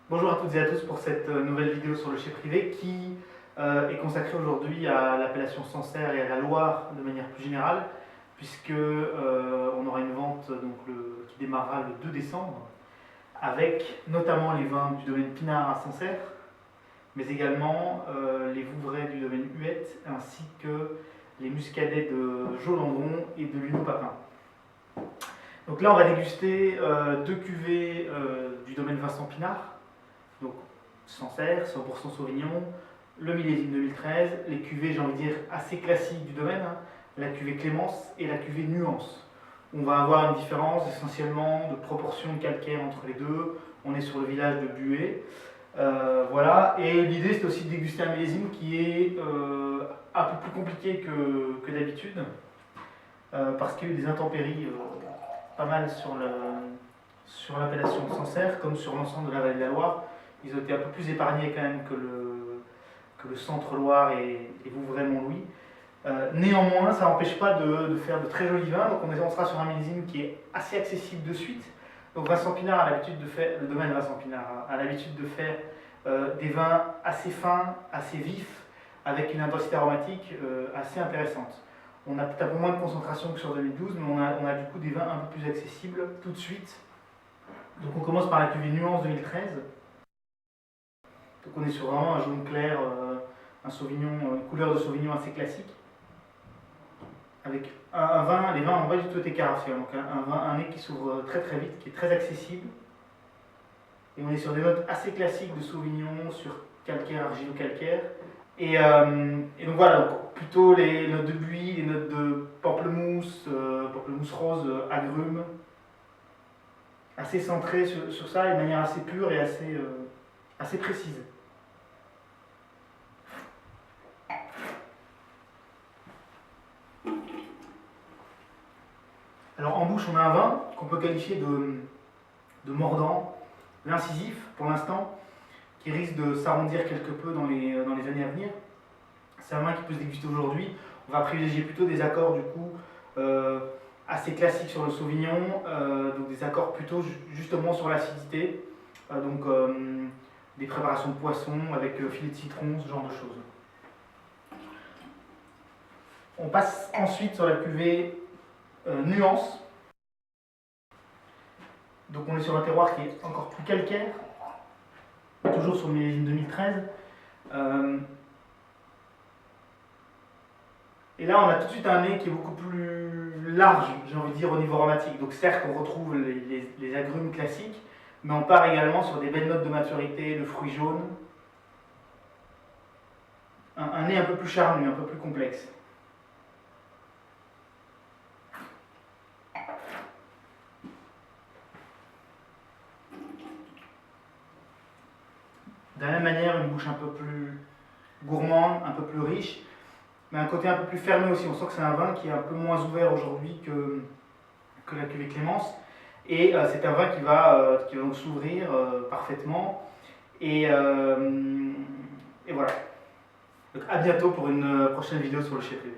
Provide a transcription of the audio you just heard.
Bonjour à toutes et à tous pour cette nouvelle vidéo sur le chai privé qui est consacrée aujourd'hui à l'appellation Sancerre et à la Loire de manière plus générale, puisque on aura une vente qui démarrera le 2 décembre avec notamment les vins du domaine Pinard à Sancerre, mais également les Vouvray du domaine Huette ainsi que les muscadets de Jolandron et de Luneau Papin. Donc là on va déguster deux cuvées du domaine Vincent Pinard. Donc Sancerre, 100% Sauvignon, le millésime 2013, les cuvées, j'ai envie de dire, assez classiques du domaine, hein, la cuvée Clémence et la cuvée Nuance. On va avoir une différence essentiellement de proportion de calcaire entre les deux. On est sur le village de Buet. Voilà, et l'idée c'est aussi de déguster un millésime qui est un peu plus compliqué que d'habitude, parce qu'il y a eu des intempéries pas mal sur l'appellation Sancerre, comme sur l'ensemble de la vallée de la Loire. Ils ont été un peu plus épargnés quand même que le centre-Loire et Vouvray-Montlouis. Néanmoins, ça n'empêche pas de faire de très jolis vins. Donc on sera sur un millésime qui est assez accessible de suite. Donc Vincent Pinard a l'habitude de faire, le domaine Vincent Pinard a l'habitude de faire des vins assez fins, assez vifs, avec une intensité aromatique assez intéressante. On a peut-être un peu moins de concentration que sur 2012, mais on a du coup des vins un peu plus accessibles tout de suite. Donc on commence par la cuvée Nuance 2013. Donc on est sur vraiment un jaune clair, une couleur de Sauvignon assez classique. Avec un vin, les vins n'ont pas du tout été carafiés, donc un nez qui s'ouvre très très vite, qui est très accessible. Et on est sur des notes assez classiques de Sauvignon, sur calcaire, argilo-calcaire. Et donc voilà, donc plutôt les notes de buis, les notes de pamplemousse, pamplemousse rose, agrumes, assez centré sur ça, et de manière assez pure et assez précise. Alors en bouche, on a un vin qu'on peut qualifier de mordant, l'incisif pour l'instant, qui risque de s'arrondir quelque peu dans les années à venir. C'est un vin qui peut se déguster aujourd'hui. On va privilégier plutôt des accords du coup assez classiques sur le Sauvignon, donc des accords plutôt justement sur l'acidité, des préparations de poisson avec filet de citron, ce genre de choses. On passe ensuite sur la cuvée Nuance. Donc on est sur un terroir qui est encore plus calcaire, toujours sur le millésime 2013. Et là on a tout de suite un nez qui est beaucoup plus large, j'ai envie de dire, au niveau aromatique. Donc certes on retrouve les agrumes classiques, mais on part également sur des belles notes de maturité, le fruit jaune. Un nez un peu plus charnu, un peu plus complexe. De la même manière, une bouche un peu plus gourmande, un peu plus riche, mais un côté un peu plus fermé aussi. On sent que c'est un vin qui est un peu moins ouvert aujourd'hui que la cuvée Clémence. Et c'est un vin qui va donc s'ouvrir parfaitement. Et voilà. Donc à bientôt pour une prochaine vidéo sur le chai privé.